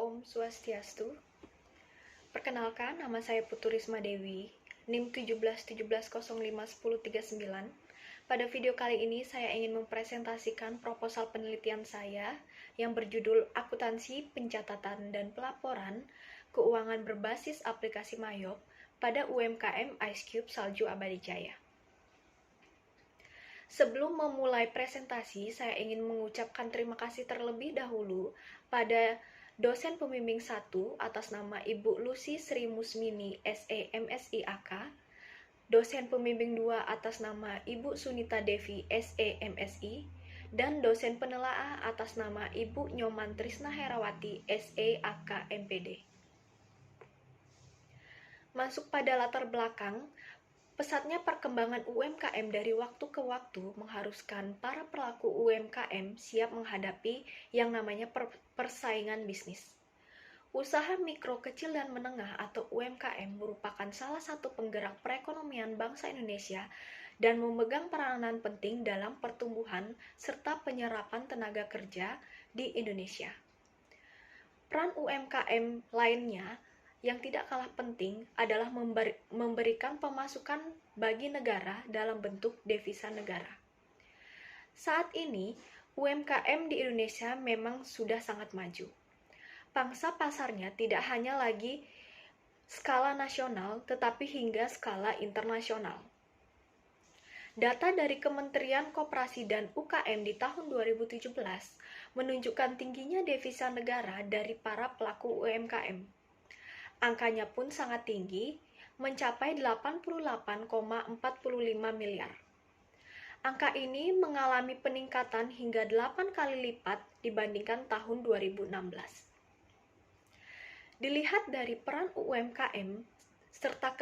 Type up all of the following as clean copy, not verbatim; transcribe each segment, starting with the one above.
Om Swastiastu. Perkenalkan, nama saya Putu Risma Dewi, NIM 1717051039. Pada video kali ini saya ingin mempresentasikan proposal penelitian saya yang berjudul Akuntansi, Pencatatan, dan Pelaporan Keuangan Berbasis Aplikasi Mayop pada UMKM Ice Cube Salju Abadijaya. Sebelum memulai presentasi, saya ingin mengucapkan terima kasih terlebih dahulu pada dosen pembimbing 1 atas nama Ibu Lucy Sri Musmini SE MSI AK, dosen pembimbing 2 atas nama Ibu Sunita Devi SE MSI, dan dosen penelaah atas nama Ibu Nyoman Trisna Herawati SE AK MPD. Masuk pada latar belakang, pesatnya perkembangan UMKM dari waktu ke waktu mengharuskan para pelaku UMKM siap menghadapi yang namanya persaingan bisnis. Usaha mikro, kecil, dan menengah atau UMKM merupakan salah satu penggerak perekonomian bangsa Indonesia dan memegang peranan penting dalam pertumbuhan serta penyerapan tenaga kerja di Indonesia. Peran UMKM lainnya yang tidak kalah penting adalah memberikan pemasukan bagi negara dalam bentuk devisa negara. Saat ini, UMKM di Indonesia memang sudah sangat maju. Pangsa pasarnya tidak hanya lagi skala nasional, tetapi hingga skala internasional. Data dari Kementerian Koperasi dan UKM di tahun 2017 menunjukkan tingginya devisa negara dari para pelaku UMKM. Angkanya pun sangat tinggi, mencapai 88,45 miliar. Angka ini mengalami peningkatan hingga 8 kali lipat dibandingkan tahun 2016. Dilihat dari peran UMKM serta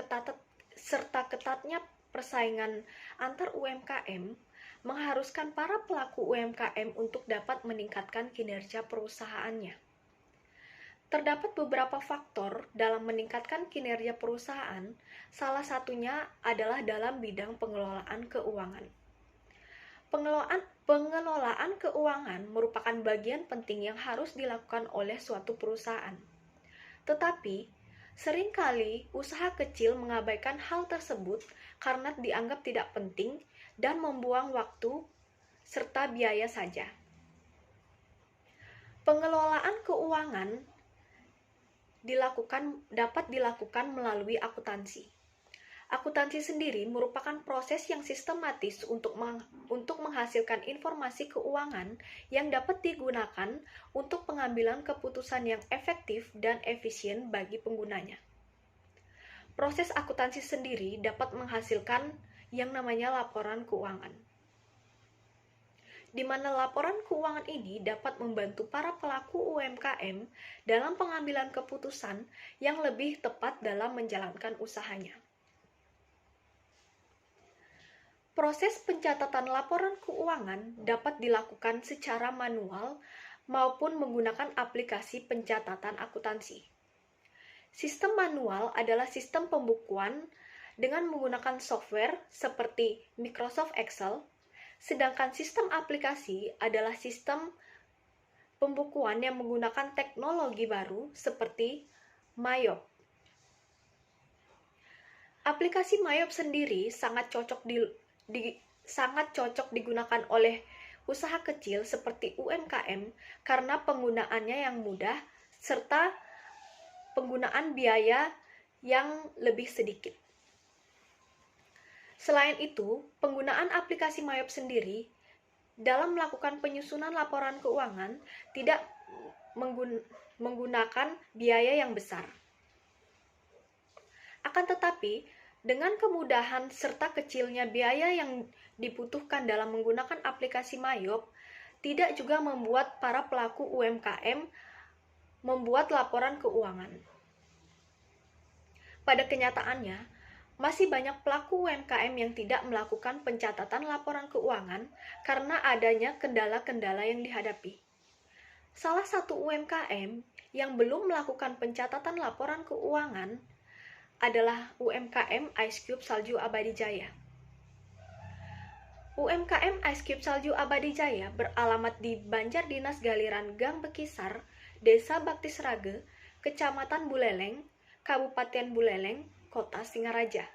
ketatnya persaingan antar UMKM mengharuskan para pelaku UMKM untuk dapat meningkatkan kinerja perusahaannya. Terdapat beberapa faktor dalam meningkatkan kinerja perusahaan, salah satunya adalah dalam bidang pengelolaan keuangan. Pengelolaan keuangan merupakan bagian penting yang harus dilakukan oleh suatu perusahaan. Tetapi, seringkali usaha kecil mengabaikan hal tersebut karena dianggap tidak penting dan membuang waktu serta biaya saja. Pengelolaan keuangan dapat dilakukan melalui akuntansi. Akuntansi sendiri merupakan proses yang sistematis untuk menghasilkan informasi keuangan yang dapat digunakan untuk pengambilan keputusan yang efektif dan efisien bagi penggunanya. Proses akuntansi sendiri dapat menghasilkan yang namanya laporan keuangan, di mana laporan keuangan ini dapat membantu para pelaku UMKM dalam pengambilan keputusan yang lebih tepat dalam menjalankan usahanya. Proses pencatatan laporan keuangan dapat dilakukan secara manual maupun menggunakan aplikasi pencatatan akuntansi. Sistem manual adalah sistem pembukuan dengan menggunakan software seperti Microsoft Excel, sedangkan sistem aplikasi adalah sistem pembukuan yang menggunakan teknologi baru seperti Mayop. Aplikasi Mayop sendiri sangat cocok digunakan oleh usaha kecil seperti UMKM karena penggunaannya yang mudah serta penggunaan biaya yang lebih sedikit. Selain itu, penggunaan aplikasi Mayop sendiri dalam melakukan penyusunan laporan keuangan tidak menggunakan biaya yang besar. Akan tetapi, dengan kemudahan serta kecilnya biaya yang dibutuhkan dalam menggunakan aplikasi Mayop, tidak juga membuat para pelaku UMKM membuat laporan keuangan. Pada kenyataannya, masih banyak pelaku UMKM yang tidak melakukan pencatatan laporan keuangan karena adanya kendala-kendala yang dihadapi. Salah satu UMKM yang belum melakukan pencatatan laporan keuangan adalah UMKM Ice Cube Salju Abadijaya. UMKM Ice Cube Salju Abadi Jaya beralamat di Banjar Dinas Galiran Gang Bekisar, Desa Bakti Srage, Kecamatan Buleleng, Kabupaten Buleleng, Kota Singaraja.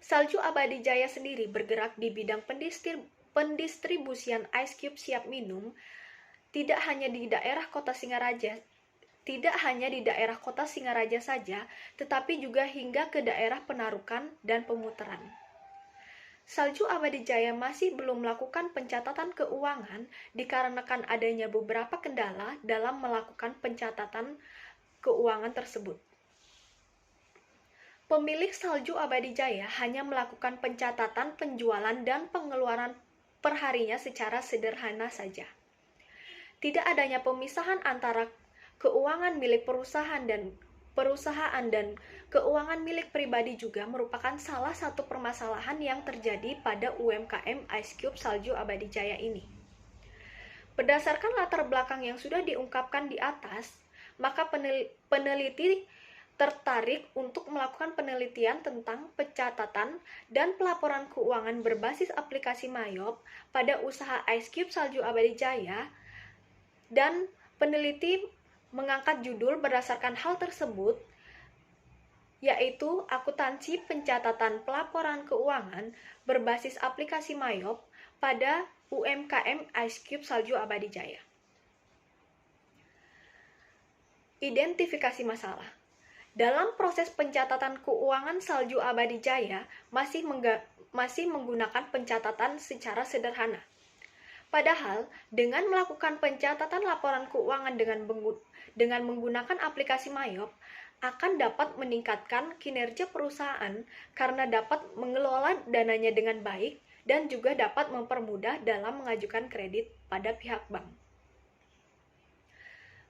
Salju Abadi Jaya sendiri bergerak di bidang pendistribusian ice cube siap minum tidak hanya di daerah Kota Singaraja saja, tetapi juga hingga ke daerah Penarukan dan Pemutaran. Salju Abadi Jaya masih belum melakukan pencatatan keuangan dikarenakan adanya beberapa kendala dalam melakukan pencatatan keuangan tersebut. Pemilik Salju Abadi Jaya hanya melakukan pencatatan penjualan dan pengeluaran perharinya secara sederhana saja. Tidak adanya pemisahan antara keuangan milik perusahaan dan keuangan milik pribadi juga merupakan salah satu permasalahan yang terjadi pada UMKM Ice Cube Salju Abadi Jaya ini. Berdasarkan latar belakang yang sudah diungkapkan di atas, maka peneliti tertarik untuk melakukan penelitian tentang pencatatan dan pelaporan keuangan berbasis aplikasi Mayop pada usaha Ice Cube Salju Abadi Jaya, dan peneliti mengangkat judul berdasarkan hal tersebut, yaitu akuntansi pencatatan pelaporan keuangan berbasis aplikasi Mayop pada UMKM Ice Cube Salju Abadi Jaya. Identifikasi masalah. Dalam proses pencatatan keuangan Salju Abadi Jaya masih menggunakan pencatatan secara sederhana. Padahal, dengan melakukan pencatatan laporan keuangan dengan menggunakan aplikasi Mayop, akan dapat meningkatkan kinerja perusahaan karena dapat mengelola dananya dengan baik dan juga dapat mempermudah dalam mengajukan kredit pada pihak bank.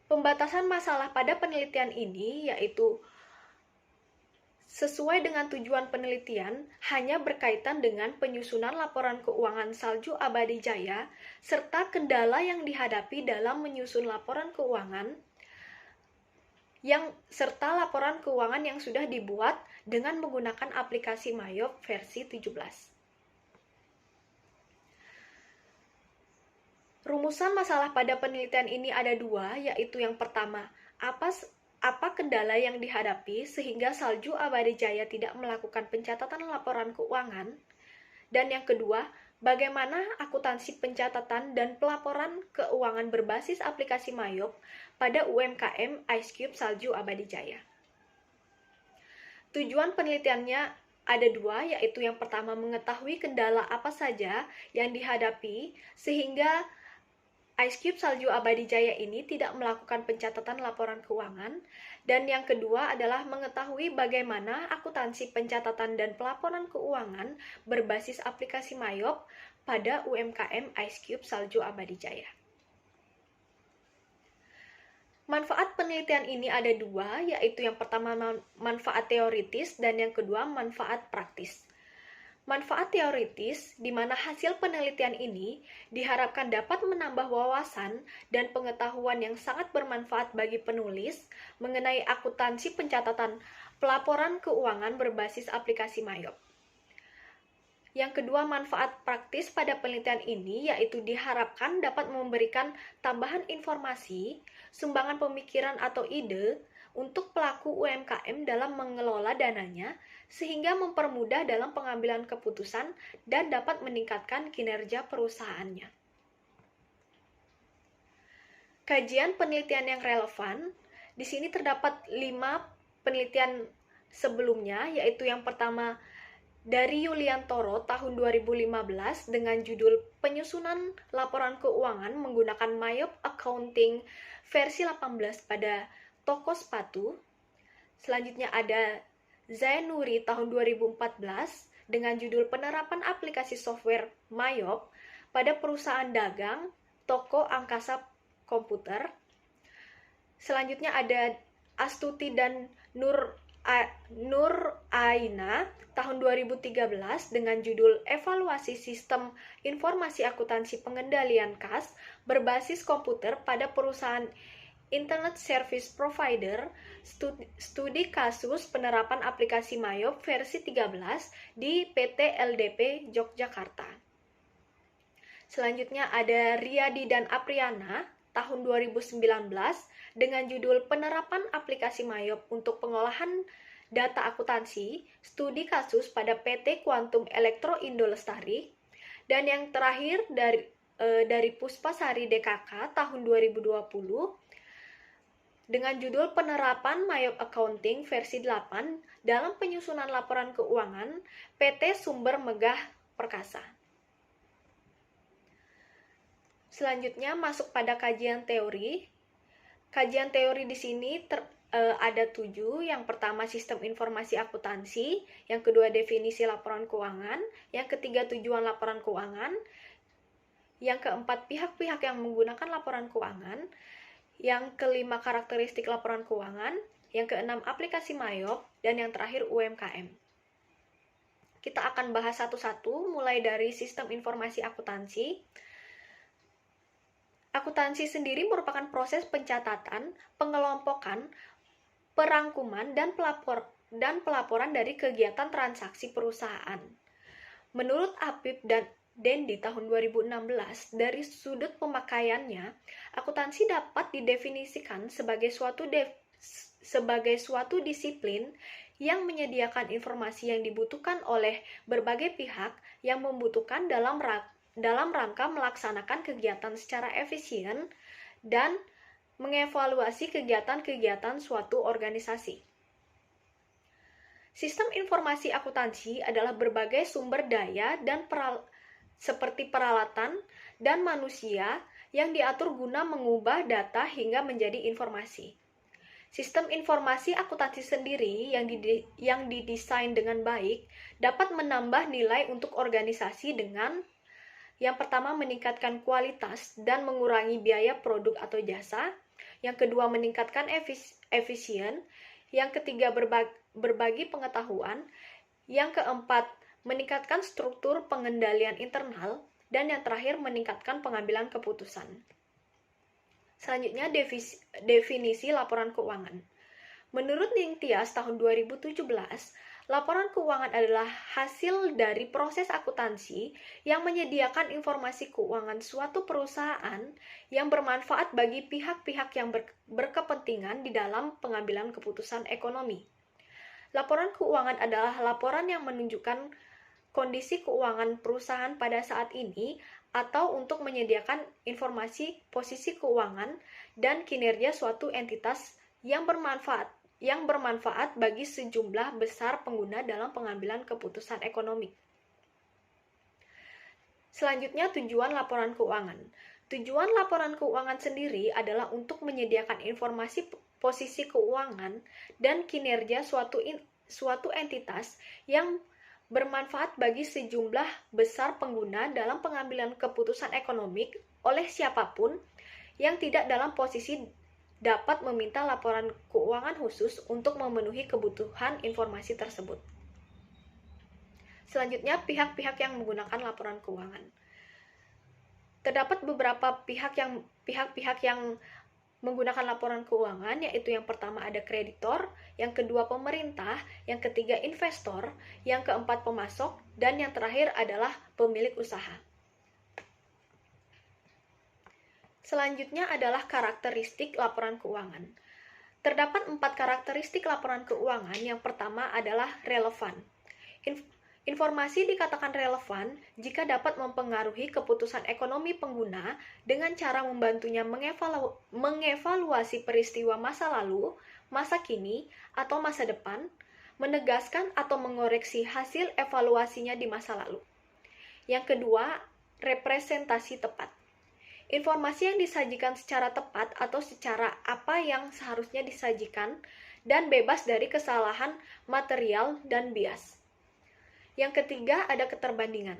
Pembatasan masalah pada penelitian ini yaitu sesuai dengan tujuan penelitian, hanya berkaitan dengan penyusunan laporan keuangan Salju Abadi Jaya, serta kendala yang dihadapi dalam menyusun laporan keuangan, serta laporan keuangan yang sudah dibuat dengan menggunakan aplikasi Mayop versi 17. Rumusan masalah pada penelitian ini ada dua, yaitu yang pertama, apa kendala yang dihadapi sehingga Salju Abadi Jaya tidak melakukan pencatatan laporan keuangan, dan yang kedua, bagaimana akuntansi pencatatan dan pelaporan keuangan berbasis aplikasi Mayop pada UMKM Ice Cube Salju Abadi Jaya. Tujuan penelitiannya ada dua, yaitu yang pertama mengetahui kendala apa saja yang dihadapi sehingga Ice Cube Salju Abadi Jaya ini tidak melakukan pencatatan laporan keuangan, dan yang kedua adalah mengetahui bagaimana akuntansi pencatatan dan pelaporan keuangan berbasis aplikasi Mayop pada UMKM Ice Cube Salju Abadi Jaya. Manfaat penelitian ini ada dua, yaitu yang pertama manfaat teoritis dan yang kedua manfaat praktis. Manfaat teoritis, di mana hasil penelitian ini diharapkan dapat menambah wawasan dan pengetahuan yang sangat bermanfaat bagi penulis mengenai akuntansi pencatatan pelaporan keuangan berbasis aplikasi Mayop. Yang kedua, manfaat praktis pada penelitian ini yaitu diharapkan dapat memberikan tambahan informasi, sumbangan pemikiran atau ide untuk pelaku UMKM dalam mengelola dananya, sehingga mempermudah dalam pengambilan keputusan dan dapat meningkatkan kinerja perusahaannya. Kajian penelitian yang relevan, di sini terdapat 5 penelitian sebelumnya, yaitu yang pertama dari Yuliantoro tahun 2015 dengan judul Penyusunan Laporan Keuangan menggunakan Mayop Accounting versi 18 pada toko sepatu. Selanjutnya ada Zainuri tahun 2014 dengan judul Penerapan Aplikasi Software Mayop pada perusahaan dagang toko angkasa komputer. Selanjutnya ada Astuti dan Nur Aina tahun 2013 dengan judul Evaluasi Sistem Informasi Akuntansi Pengendalian Kas berbasis komputer pada perusahaan Internet Service Provider, studi kasus penerapan aplikasi Mayop versi 13 di PT LDP Yogyakarta. Selanjutnya ada Riyadi dan Apriana tahun 2019 dengan judul Penerapan Aplikasi Mayop untuk Pengolahan Data Akuntansi, Studi Kasus pada PT Quantum Elektro Indo Lestari. Dan yang terakhir dari Puspasari DKK tahun 2020 dengan judul Penerapan Mayop Accounting versi 8 dalam penyusunan laporan keuangan PT Sumber Megah Perkasa. Selanjutnya masuk pada kajian teori. Kajian teori di sini ada 7. Yang pertama sistem informasi akuntansi, yang kedua definisi laporan keuangan, yang ketiga tujuan laporan keuangan, yang keempat pihak-pihak yang menggunakan laporan keuangan, yang kelima karakteristik laporan keuangan, yang keenam aplikasi Mayop, dan yang terakhir UMKM. Kita akan bahas satu-satu mulai dari sistem informasi akuntansi. Akuntansi sendiri merupakan proses pencatatan, pengelompokan, perangkuman, dan pelaporan dari kegiatan transaksi perusahaan. Menurut Apip dan Dendi tahun 2016, dari sudut pemakaiannya, akuntansi dapat didefinisikan sebagai suatu disiplin yang menyediakan informasi yang dibutuhkan oleh berbagai pihak yang membutuhkan dalam rangka melaksanakan kegiatan secara efisien dan mengevaluasi kegiatan-kegiatan suatu organisasi. Sistem informasi akuntansi adalah berbagai sumber daya dan seperti peralatan dan manusia yang diatur guna mengubah data hingga menjadi informasi. Sistem informasi akuntansi sendiri yang didesain dengan baik dapat menambah nilai untuk organisasi dengan yang pertama meningkatkan kualitas dan mengurangi biaya produk atau jasa, yang kedua meningkatkan efisien, yang ketiga berbagi pengetahuan, yang keempat meningkatkan struktur pengendalian internal, dan yang terakhir meningkatkan pengambilan keputusan. Selanjutnya definisi laporan keuangan. Menurut Ningtyas tahun 2017, laporan keuangan adalah hasil dari proses akuntansi yang menyediakan informasi keuangan suatu perusahaan yang bermanfaat bagi pihak-pihak yang berkepentingan di dalam pengambilan keputusan ekonomi. Laporan keuangan adalah laporan yang menunjukkan kondisi keuangan perusahaan pada saat ini atau untuk menyediakan informasi posisi keuangan dan kinerja suatu entitas yang bermanfaat bagi sejumlah besar pengguna dalam pengambilan keputusan ekonomi. Selanjutnya tujuan laporan keuangan. Tujuan laporan keuangan sendiri adalah untuk menyediakan informasi posisi keuangan dan kinerja suatu entitas yang bermanfaat bagi sejumlah besar pengguna dalam pengambilan keputusan ekonomi oleh siapapun yang tidak dalam posisi dapat meminta laporan keuangan khusus untuk memenuhi kebutuhan informasi tersebut. Selanjutnya, pihak-pihak yang menggunakan laporan keuangan. Terdapat beberapa pihak-pihak yang menggunakan laporan keuangan, yaitu yang pertama ada kreditor, yang kedua pemerintah, yang ketiga investor, yang keempat pemasok, dan yang terakhir adalah pemilik usaha. Selanjutnya adalah karakteristik laporan keuangan. Terdapat 4 karakteristik laporan keuangan. Yang pertama adalah relevan. Informasi dikatakan relevan jika dapat mempengaruhi keputusan ekonomi pengguna dengan cara membantunya mengevaluasi peristiwa masa lalu, masa kini, atau masa depan, menegaskan atau mengoreksi hasil evaluasinya di masa lalu. Yang kedua, representasi tepat. Informasi yang disajikan secara tepat atau secara apa yang seharusnya disajikan dan bebas dari kesalahan material dan bias. Yang ketiga ada keterbandingan.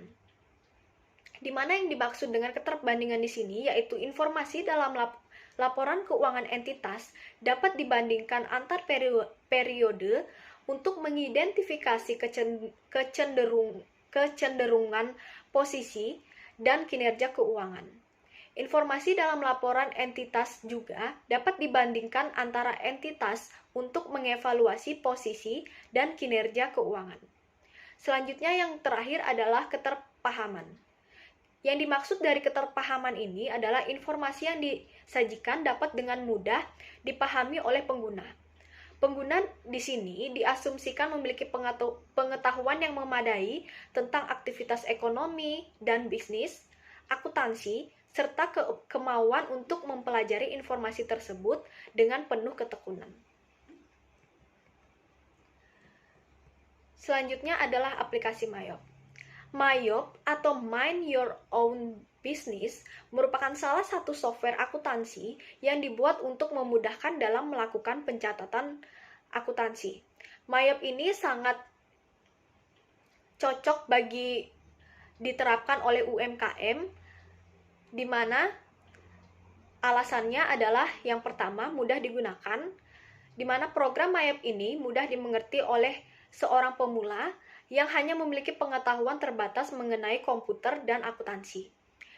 Di mana yang dimaksud dengan keterbandingan di sini yaitu informasi dalam laporan keuangan entitas dapat dibandingkan antar periode untuk mengidentifikasi kecenderungan posisi dan kinerja keuangan. Informasi dalam laporan entitas juga dapat dibandingkan antara entitas untuk mengevaluasi posisi dan kinerja keuangan. Selanjutnya yang terakhir adalah keterpahaman. Yang dimaksud dari keterpahaman ini adalah informasi yang disajikan dapat dengan mudah dipahami oleh pengguna. Pengguna di sini diasumsikan memiliki pengetahuan yang memadai tentang aktivitas ekonomi dan bisnis, akuntansi, serta kemauan untuk mempelajari informasi tersebut dengan penuh ketekunan. Selanjutnya adalah aplikasi Mayop. Mayop atau Mind Your Own Business merupakan salah satu software akuntansi yang dibuat untuk memudahkan dalam melakukan pencatatan akuntansi. Mayop ini sangat cocok bagi diterapkan oleh UMKM, di mana alasannya adalah yang pertama mudah digunakan, di mana program Mayop ini mudah dimengerti oleh seorang pemula yang hanya memiliki pengetahuan terbatas mengenai komputer dan akuntansi.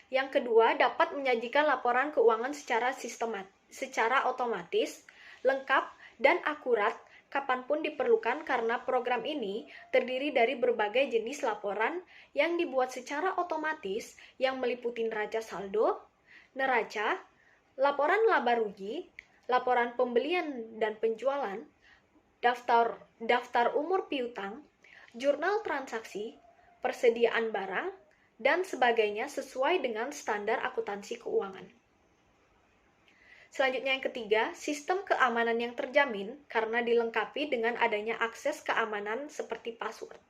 Yang kedua, dapat menyajikan laporan keuangan secara otomatis, lengkap, dan akurat kapanpun diperlukan karena program ini terdiri dari berbagai jenis laporan yang dibuat secara otomatis yang meliputi neraca saldo, neraca, laporan laba rugi, laporan pembelian dan penjualan, daftar umur piutang, jurnal transaksi, persediaan barang, dan sebagainya sesuai dengan standar akuntansi keuangan. Selanjutnya yang ketiga, sistem keamanan yang terjamin karena dilengkapi dengan adanya akses keamanan seperti password.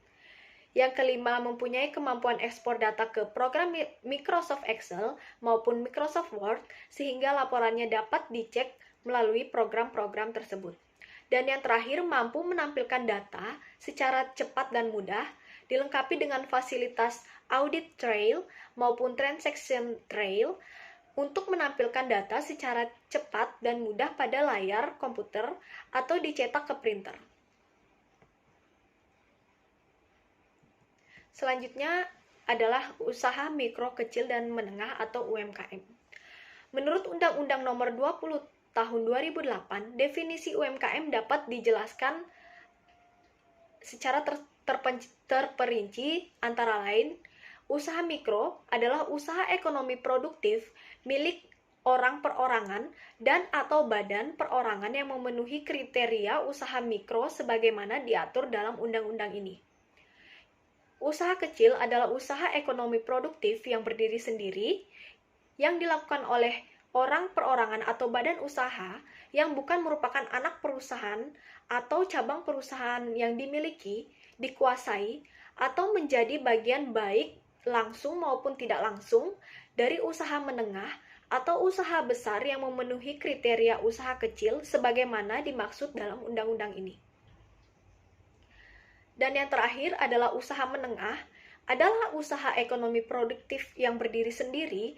Yang kelima, mempunyai kemampuan ekspor data ke program Microsoft Excel maupun Microsoft Word sehingga laporannya dapat dicek melalui program-program tersebut. Dan yang terakhir, mampu menampilkan data secara cepat dan mudah, dilengkapi dengan fasilitas audit trail maupun transaction trail untuk menampilkan data secara cepat dan mudah pada layar komputer atau dicetak ke printer. Selanjutnya adalah usaha mikro, kecil, dan menengah atau UMKM. Menurut Undang-Undang Nomor 20 Tahun 2008, definisi UMKM dapat dijelaskan secara terperinci antara lain, usaha mikro adalah usaha ekonomi produktif milik orang perorangan dan atau badan perorangan yang memenuhi kriteria usaha mikro sebagaimana diatur dalam undang-undang ini. Usaha kecil adalah usaha ekonomi produktif yang berdiri sendiri, yang dilakukan oleh orang perorangan atau badan usaha yang bukan merupakan anak perusahaan atau cabang perusahaan yang dimiliki, dikuasai, atau menjadi bagian baik langsung maupun tidak langsung dari usaha menengah atau usaha besar yang memenuhi kriteria usaha kecil sebagaimana dimaksud dalam undang-undang ini. Dan yang terakhir adalah usaha menengah, adalah usaha ekonomi produktif yang berdiri sendiri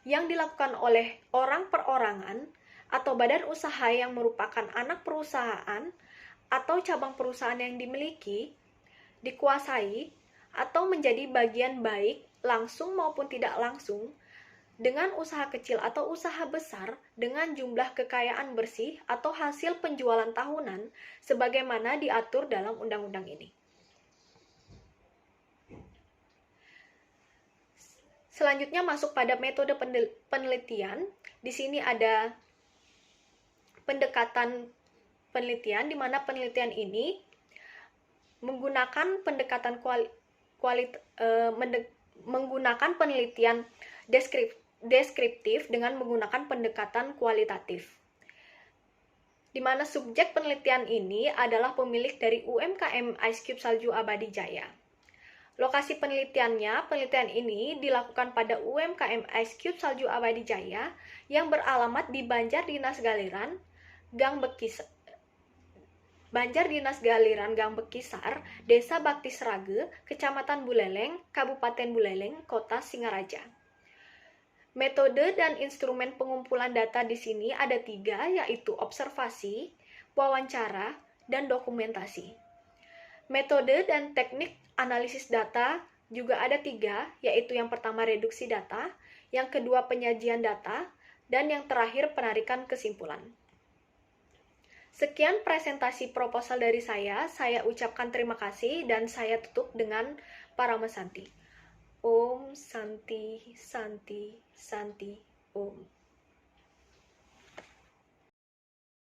yang dilakukan oleh orang perorangan atau badan usaha yang merupakan anak perusahaan atau cabang perusahaan yang dimiliki, dikuasai, atau menjadi bagian baik langsung maupun tidak langsung dengan usaha kecil atau usaha besar dengan jumlah kekayaan bersih atau hasil penjualan tahunan sebagaimana diatur dalam undang-undang ini. Selanjutnya masuk pada metode penelitian. Di sini ada pendekatan penelitian di mana penelitian ini menggunakan pendekatan menggunakan penelitian deskriptif dengan menggunakan pendekatan kualitatif. Di mana subjek penelitian ini adalah pemilik dari UMKM Ice Cube Salju Abadi Jaya. Lokasi penelitiannya, penelitian ini dilakukan pada UMKM Ice Cube Salju Abadi Jaya yang beralamat di Banjar Dinas Galiran, Gang Bekisar, Desa Bakti Srage, Kecamatan Buleleng, Kabupaten Buleleng, Kota Singaraja. Metode dan instrumen pengumpulan data di sini ada 3, yaitu observasi, wawancara, dan dokumentasi. Metode dan teknik analisis data juga ada 3, yaitu yang pertama reduksi data, yang kedua penyajian data, dan yang terakhir penarikan kesimpulan. Sekian presentasi proposal dari saya ucapkan terima kasih dan saya tutup dengan Paramesanti. Om Santi Santi Santi Om.